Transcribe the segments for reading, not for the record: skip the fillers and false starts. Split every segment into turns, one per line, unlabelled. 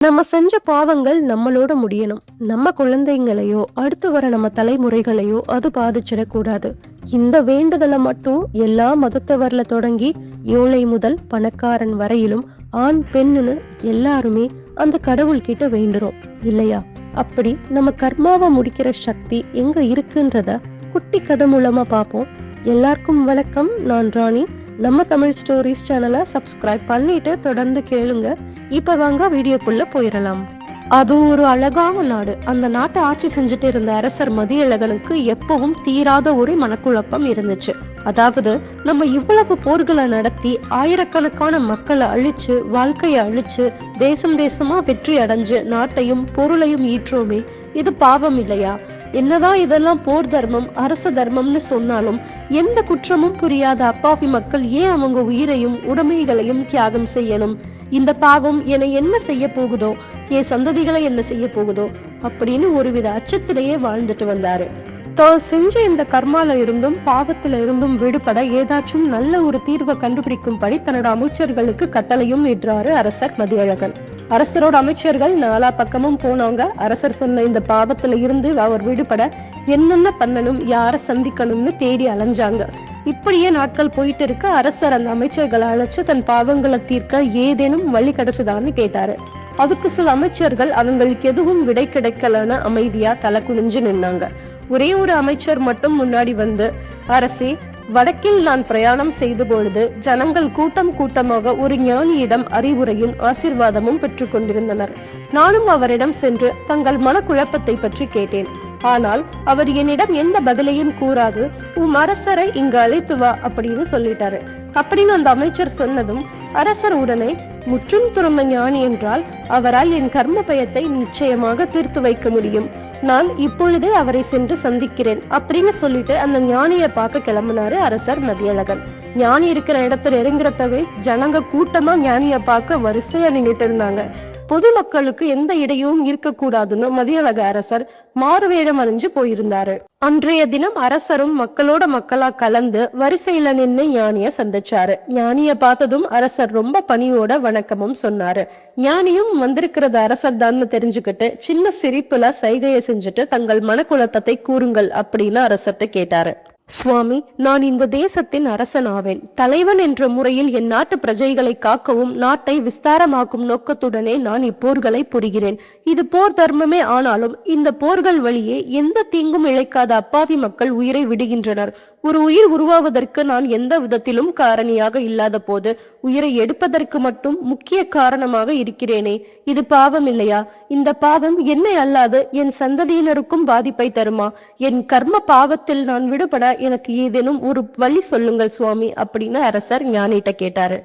நம்ம செஞ்ச பாவங்கள் நம்மளோட முடியணும். நம்ம குழந்தைங்களையோ அடுத்து வர நம்ம தலைமுறைகளையோ அது பாதிச்சிடக்கூடாது. இந்த வேண்டுதலை மட்டும் எல்லா மதத்தவர்ல தொடங்கி ஏழை முதல் பணக்காரன் வரையிலும் ஆண் பெண்ணுன்னு எல்லாருமே அந்த கடவுள்கிட்ட வேண்டுறோம் இல்லையா? அப்படி நம்ம கர்மாவை முடிக்கிற சக்தி எங்க இருக்குன்றத குட்டி கதை மூலமா பார்ப்போம். எல்லாருக்கும் வணக்கம். நான் ராணி. நம்ம தமிழ் ஸ்டோரிஸ் சேனலை சப்ஸ்கிரைப் பண்ணிட்டு தொடர்ந்து கேளுங்க. இப்ப வாங்க வீடியோக்குள்ள போயிடலாம். அது ஒரு அழகான நாடு. அந்த நாட்டை ஆட்சி செஞ்சுட்டு இருந்த அரசர் மதியழகனுக்கு எப்பவும் தீராத ஒரு மனக்குழப்பம் இருந்துச்சு. அதாவது, நம்ம இவ்வளவு போர்களை நடத்தி ஆயிரக்கணக்கான மக்களை அழிச்சு வாழ்க்கையை அழிச்சு தேசம் தேசமா வெற்றி அடைஞ்சு நாட்டையும் பொருளையும் ஈற்றோமே, இது பாவம் இல்லையா? என்னதான் இதெல்லாம் போர் தர்மம் அரச தர்மம்னு சொன்னாலும் எந்த குற்றமும் புரியாத அப்பாவி மக்கள் ஏன் அவங்க உயிரையும் உடைமைகளையும் தியாகம் செய்யணும்? இந்த பாவம் என்னை என்ன செய்ய போகுதோ, என் சந்ததிகளை என்ன செய்ய போகுதோ அப்படின்னு ஒருவித அச்சத்திலேயே வாழ்ந்துட்டு வந்தாரு. தான் செஞ்ச இந்த கர்மால இருந்தும் பாவத்துல இருந்தும் விடுபட ஏதாச்சும் நல்ல ஒரு தீர்வை கண்டுபிடிக்கும்படி தன்னோட அமைச்சர்களுக்கு கட்டளையும் இடுறாரு அரசர் மதியழகன். அரசரோட அமைச்சர்கள் நாலா பக்கமும் போனாங்க. அரசர் சொன்ன இந்த பாவத்துல இருந்து அவர் விடுபட என்னென்ன பண்ணணும், யார சந்திக்கணும்னு தேடி அலைஞ்சாங்க. இப்படியே நாட்கள் போயிட்டு இருக்க அரசர் அந்த அமைச்சர்களை அழைச்சு தன் பாவங்களை தீர்க்க ஏதேனும் வழி கிடைச்சதான்னு கேட்டாரு. அதுக்கு சில அமைச்சர்கள் அவங்களுக்கு எதுவும் விடை கிடைக்கலன்னு அமைதியா தலை குனிஞ்சு நின்னாங்க. ஒரே ஒரு அமைச்சர் மட்டும் முன்னாடி வந்து, அரசே, வடக்கில் நான் பிரயாணம் செய்த பொழுது ஜனங்கள் கூட்டம் கூட்டமாக ஒரு ஞானியிடம் அறிவுரையும் ஆசீர்வாதமும் பெற்று கொண்டிருந்தனர். நானும் அவரிடம் சென்று தங்கள் மனக்குழப்பத்தை பற்றி கேட்டேன். ஆனால் அவர் என்னிடம் எந்த பதிலையும் கூறாது, உம் அரசரை இங்கு அழைத்து வா அப்படின்னு சொல்லிட்டாரு. அப்படின்னு அந்த அமைச்சர் சொன்னதும் அரசர் உடனே, முற்றும் துறந்த ஞானி என்றால் அவரால் என் கர்ம பயத்தை நிச்சயமாக தீர்த்து வைக்க முடியும். நான் இப்பொழுதே அவரை சென்று சந்திக்கிறேன் அப்படின்னு சொல்லிட்டு அந்த ஞானியை பார்க்க கிளம்பினாரு அரசர் மதியழகன். ஞானி இருக்கிற இடத்துல இறங்குறதவே ஜனங்க கூட்டமா ஞானிய பார்க்க வரிசையா நின்றுட்டு இருந்தாங்க. பொதுமக்களுக்கு எந்த இடையும் இருக்கக்கூடாதுன்னு மதியழக அரசர் மாறுவேடம் அணிஞ்சு போயிருந்தாரு. அன்றைய தினம் அரசரும் மக்களோட மக்களா கலந்து வரிசையில நின்று ஞானிய சந்திச்சாரு. ஞானிய பார்த்ததும் அரசர் ரொம்ப பணியோட வணக்கமும் சொன்னாரு. ஞானியும் வந்திருக்கிறது அரசர் தான் தெரிஞ்சுக்கிட்டு சின்ன சிரிப்புல சைகையை செஞ்சுட்டு தங்கள் மனக்குழப்பத்தை கூறுங்கள் அப்படின்னு அரசர்கிட்ட கேட்டாரு. சுவாமி, நான் இந்த தேசத்தின் அரசன் ஆவேன். தலைவன் என்ற முறையில் என் நாட்டு பிரஜைகளை காக்கவும் நாட்டை விஸ்தாரமாக்கும் நோக்கத்துடனே நான் இப்போர்களை புரிகிறேன். இது போர் தர்மமே. ஆனாலும் இந்த போர்கள் வழியே எந்த தீங்கும் இழைக்காத அப்பாவி மக்கள் உயிரை விடுகின்றனர். ஒரு உயிர் உருவாவதற்கு நான் எந்த விதத்திலும் காரணியாக இல்லாத போது உயிரை எடுப்பதற்கு மட்டும் முக்கிய காரணமாக இருக்கிறேனே, இது பாவம் இல்லையா? இந்த பாவம் என்னை அல்லாது என் சந்ததியினருக்கும் பாதிப்பை தருமா? என் கர்ம பாவத்தில் நான் விடுபட எனக்கு ஏதேனும் ஒரு வழி சொல்லுங்கள் சுவாமி அப்படின்னு அரசர் ஞானிட்ட கேட்டாரு.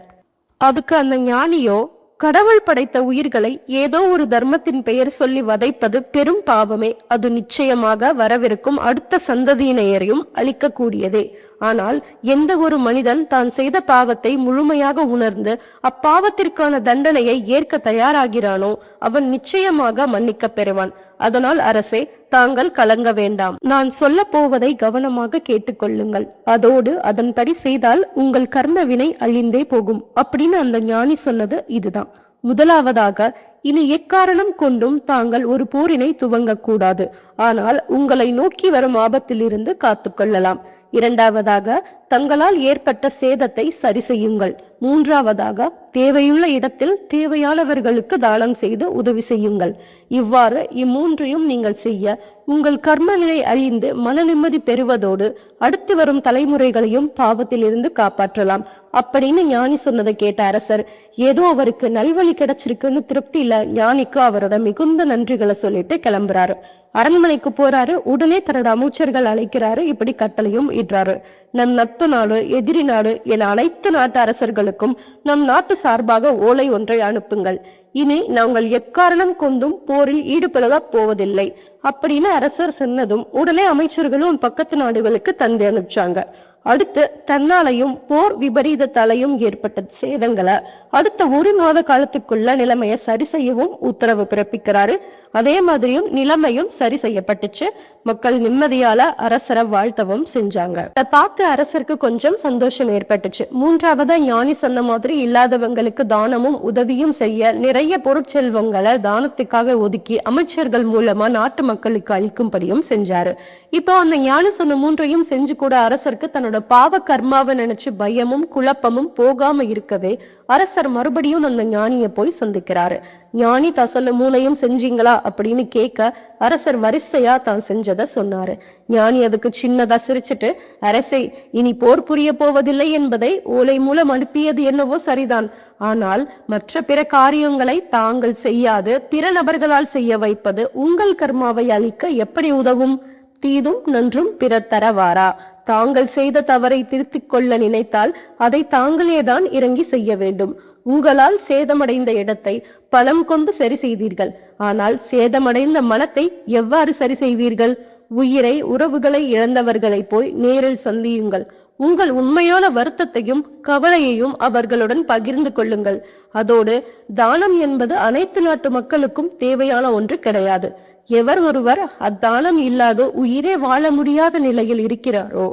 அதுக்கு அந்த ஞானியோ, கடவுள் படைத்த உயிர்களை ஏதோ ஒரு தர்மத்தின் பெயர் சொல்லி வதைப்பது பெரும் பாவமே. அது நிச்சயமாக வரவிருக்கும் அடுத்த சந்ததியினரையும் அழிக்கக்கூடியதே. ஆனால் எந்த ஒரு மனிதன் தான் செய்த பாவத்தை முழுமையாக உணர்ந்து அப்பாவத்திற்கான தண்டனையை ஏற்க தயாராகிறானோ அவன் நிச்சயமாக மன்னிக்க பெறுவான். அதனால் அரசே, தாங்கள் கலங்க வேண்டாம். நான் சொல்ல போவதை கவனமாக கேட்டுக்கொள்ளுங்கள். அதோடு அதன்படி செய்தால் உங்கள் கர்ம வினை அழிந்தே போகும் அப்படின்னு அந்த ஞானி சொன்னது இதுதான். முதலாவதாக, இனி எக்காரணம் கொண்டும் தாங்கள் ஒரு போரினை துவங்கக்கூடாது. ஆனால் உங்களை நோக்கி வரும் ஆபத்திலிருந்து காத்துக்கொள்ளலாம். இரண்டாவதாக, தங்களால் ஏற்பட்ட சேதத்தை சரி செய்யுங்கள். மூன்றாவதாக, தேவையுள்ள இடத்தில் தேவையானவர்களுக்கு தானம் செய்து உதவி செய்யுங்கள். இவ்வாறு இம்மூன்றையும் நீங்கள் செய்ய உங்கள் கர்ம நிலை அழிந்து மன நிம்மதி பெறுவதோடு அடுத்து வரும் தலைமுறைகளையும் பாவத்தில் இருந்து காப்பாற்றலாம் அப்படின்னு ஞானி சொன்னதை கேட்ட அரசர் ஏதோ அவருக்கு நல்வழி கிடைச்சிருக்குன்னு திருப்தியில ஞானிக்கு அவரோட மிகுந்த நன்றிகளை சொல்லிட்டு கிளம்புறாரு. அரண்மனைக்கு போறாரு. உடனே தன்னோட அமைச்சர்கள் அழைக்கிறாரு. இப்படி கட்டளையும் இடுறாரு. நம் நட்பு நாடு, எதிரி நாடு என அனைத்து நாட்டு அரசர்களுக்கும் நம் நாட்டு சார்பாக ஓலை ஒன்றை அனுப்புங்கள். இனி நாங்கள் எக்காரணம் கொண்டும் போரில் ஈடுபட போவதில்லை அப்படின்னு அரசர் சொன்னதும் உடனே அமைச்சர்களும் பக்கத்து நாடுகளுக்கு தந்தி அனுப்பிச்சாங்க. அடுத்து தன்னாலையும் போர் விபரீதத்தாலையும் ஏற்பட்ட சேதங்களை அடுத்த 1 மாத காலத்துக்குள்ள நிலைமையை சரி செய்யவும் உத்தரவு பிறப்பிக்கிறாரு. அதே மாதிரியும் நிலைமையும் சரி செய்யப்பட்டுச்சு. மக்கள் நிம்மதியால அரசரை வாழ்த்தவும் செஞ்சாங்க. அதை பார்த்து அரசருக்கு கொஞ்சம் சந்தோஷம் ஏற்பட்டுச்சு. 3ஆவதா ஞானி சொன்ன மாதிரி இல்லாதவங்களுக்கு தானமும் உதவியும் செய்ய நிறைய பொருட்செல்வங்களை தானத்துக்காக ஒதுக்கி அமைச்சர்கள் மூலமா நாட்டு மக்களுக்கு அளிக்கும்படியும் செஞ்சாரு. இப்போ அந்த ஞானி சொன்ன 3ஐயும் செஞ்சு கூட அரசருக்கு தன்னோட பாவ கர்மாவை நினைச்சு பயமும் குழப்பமும் போகாம இருக்கவே அரசர் மறுபடியும் அந்த ஞானிய போய் சந்திக்கிறாரு. ஞானி தான் சொன்ன 3ஐயும் செஞ்சீங்களா அப்படின்னு கேட்க அரசர் வரிசையா தான் செஞ்சதை சொன்னாரு. ஞானி அதுக்கு சின்னதா சிரிச்சுட்டு, அரசே, இனி போர் புரிய போவதில்லை என்பதை ஓலை மூலம் அனுப்பியது என்னவோ சரிதான். ஆனால் மற்ற பிற காரியங்களை தாங்கள் செய்யாது பிற நபர்களால் செய்ய வைப்பது உங்கள் கர்மாவை அளிக்க எப்படி உதவும்? தீதும் நன்றும் பிறர் தரவாரா? தாங்கள் செய்த தவறை திருத்திக் கொள்ள நினைத்தால் அதை தாங்களேதான் இறங்கி செய்ய வேண்டும். உங்களால் சேதமடைந்த இடத்தை பலம் கொண்டு சரி செய்தீர்கள். ஆனால் சேதமடைந்த மனத்தை எவ்வாறு சரி செய்வீர்கள்? உயிரை உறவுகளை இழந்தவர்களை போய் நேரில் சந்தியுங்கள். உங்கள் உண்மையான வருத்தத்தையும் கவலையையும் அவர்களுடன் பகிர்ந்து கொள்ளுங்கள். அதோடு தானம் என்பது அனைத்து நாட்டு மக்களுக்கும் தேவையான ஒன்று கிடையாது. எவர் ஒருவர் அத்தானம் இல்லாதோ உயிரே வாழ முடியாத நிலையில் இருக்கிறாரோ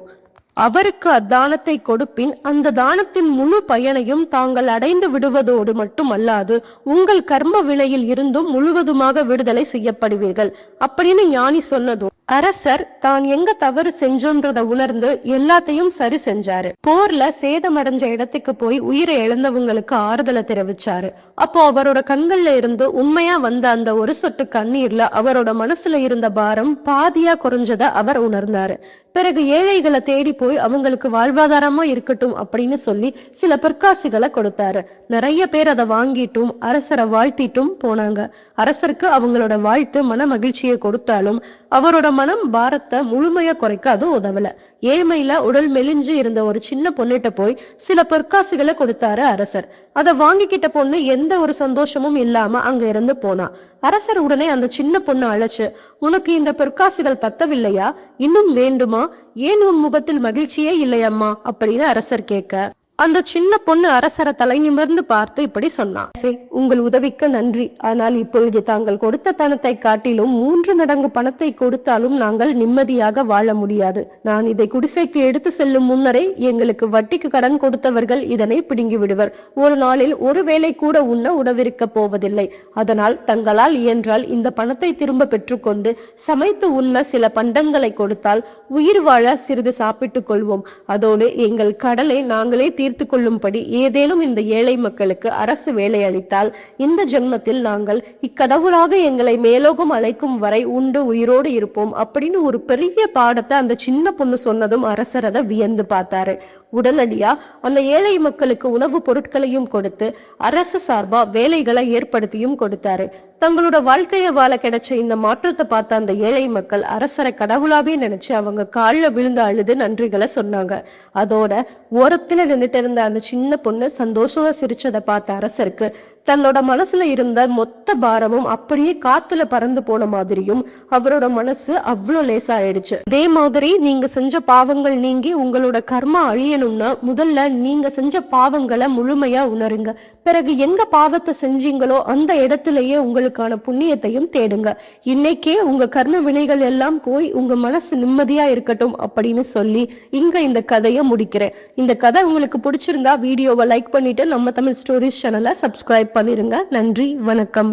அவருக்கு அத்தானத்தை கொடுப்பின் அந்த தானத்தின் முழு பயனையும் தாங்கள் அடைந்து விடுவதோடு மட்டுமல்லாது உங்கள் கர்ம வினையில் இருந்தும் முழுவதுமாக விடுதலை செய்யப்படுவீர்கள் அப்படின்னு ஞானி சொன்னதும் அரசர் தான் எங்க தவறு செஞ்சோன்றத உணர்ந்து எல்லாத்தையும் சரி செஞ்சாரு. போர்ல சேதமடைஞ்ச இடத்துக்கு போய் உயிரை இழந்தவங்களுக்கு ஆறுதலை தெரிவிச்சாரு. அப்போ அவரோட கண்கள்ல இருந்து உண்மையா வந்த அந்த ஒரு சொட்டு கண்ணீர்ல அவரோட மனசுல இருந்த பாரம் பாதியா குறைஞ்சத அவர் உணர்ந்தாரு. பிறகு ஏழைகளை தேடி போய் அவங்களுக்கு வாழ்வாதாரமா இருக்கட்டும் அப்படின்னு சொல்லி சில பொற்காசுகளை கொடுத்தாரு. நிறைய பேர் அதை வாங்கிட்டும் அரசரை வாழ்த்திட்டும் போனாங்க. அரசருக்கு அவங்களோட வாழ்த்து மன மகிழ்ச்சியை கொடுத்தாலும் அவரோட மனம் பாரத்தை முழுமையா குறைக்க அது உதவல. ஏழ்மையில உடல் மெலிஞ்சு இருந்த ஒரு சின்ன பொண்ணுகிட்ட போய் சில பொற்காசுகளை கொடுத்தாரு அரசர். அதை வாங்கிக்கிட்ட பொண்ணு எந்த ஒரு சந்தோஷமும் இல்லாம அங்க இருந்து போனா. அரசர் உடனே அந்த சின்ன பொண்ணு அழைச்சு, உனக்கு இந்த பொற்காசுகள் பத்தவில்லையா? இன்னும் வேண்டுமா? ஏன் உன் முகத்தில் மகிழ்ச்சியே இல்லையம்மா அப்படின்னு அரசர் கேட்க அந்த சின்ன பொண்ணு அரசரை தலை நிமிர்ந்து பார்த்து இப்படி சொன்னான், உங்கள் உதவிக்கு நன்றி. ஆனால் இப்பொழுது தாங்கள் கொடுத்த பணத்தை காட்டிலும் 3 மடங்கு பணத்தை கொடுத்தாலும் நாங்கள் நிம்மதியாக வாழ முடியாது. நான் இதை குடிசைக்கு எடுத்து செல்லும் முன்னரே எங்களுக்கு வட்டிக்கு கடன் கொடுத்தவர்கள் இதனை பிடுங்கி விடுவர். ஒரு நாளில் ஒரு வேளை கூட உண்ண உணவிருக்க போவதில்லை. அதனால் தங்களால் இயன்றால் இந்த பணத்தை திரும்ப பெற்றுக்கொண்டு சமைத்து உண்ண சில பண்டங்களை கொடுத்தால் உயிர் வாழ சிறிது சாப்பிட்டுக் கொள்வோம். அதோடு எங்கள் கடலை நாங்களே தீர்த்து கொள்ளும்படி ஏதேனும் இந்த ஏழை மக்களுக்கு அரசு வேலை அளித்தால் இந்த ஜென்மத்தில் நாங்கள் இக்கடவுளாக எங்களை மேலோகம் அழைக்கும் வரை உண்டு உயிரோடு இருப்போம் அப்படின்னு ஒரு பெரிய பாடத்தை அந்த சின்ன பொண்ணு சொன்னதும் அரசர் அதை வியந்து பார்த்தாரு. உடனடியா அந்த ஏழை மக்களுக்கு உணவு பொருட்களையும் கொடுத்து அரசு சார்பா வேலைகளை ஏற்படுத்தியும் கொடுத்தாரு. தங்களோட வாழ்க்கையை வாழ கிடைச்ச இந்த மாற்றத்தை பார்த்த அந்த ஏழை மக்கள் அரசரை கடவுளாவே நினைச்சு அவங்க காலில் விழுந்து அழுது நன்றிகளை சொன்னாங்க. அதோட ஓரத்துல நின்றுட்டு இருந்த அந்த சின்ன பொண்ணு சந்தோஷமா சிரிச்சதை பார்த்த அரசருக்கு தன்னோட மனசுல இருந்த மொத்த பாரமும் அப்படியே காத்துல பறந்து போன மாதிரியும் அவரோட மனசு அவ்வளோ லேசாயிடுச்சு. அதே மாதிரி நீங்க செஞ்ச பாவங்கள் நீங்கி உங்களோட கர்மா அழியணும்னா முதல்ல நீங்க செஞ்ச பாவங்களை முழுமையா உணருங்க. பிறகு எங்க பாவத்தை செஞ்சீங்களோ அந்த இடத்திலேயே உங்களுக்கான புண்ணியத்தையும் தேடுங்க. இன்னைக்கே உங்க கர்ம வினைகள் எல்லாம் போய் உங்க மனசு நிம்மதியா இருக்கட்டும் அப்படின்னு சொல்லி இங்க இந்த கதையை முடிக்கிறேன். இந்த கதை உங்களுக்கு பிடிச்சிருந்தா வீடியோவை லைக் பண்ணிட்டு நம்ம தமிழ் ஸ்டோரிஸ் சேனலை சப்ஸ்கிரைப் பண்ணிருங்க. நன்றி, வணக்கம்.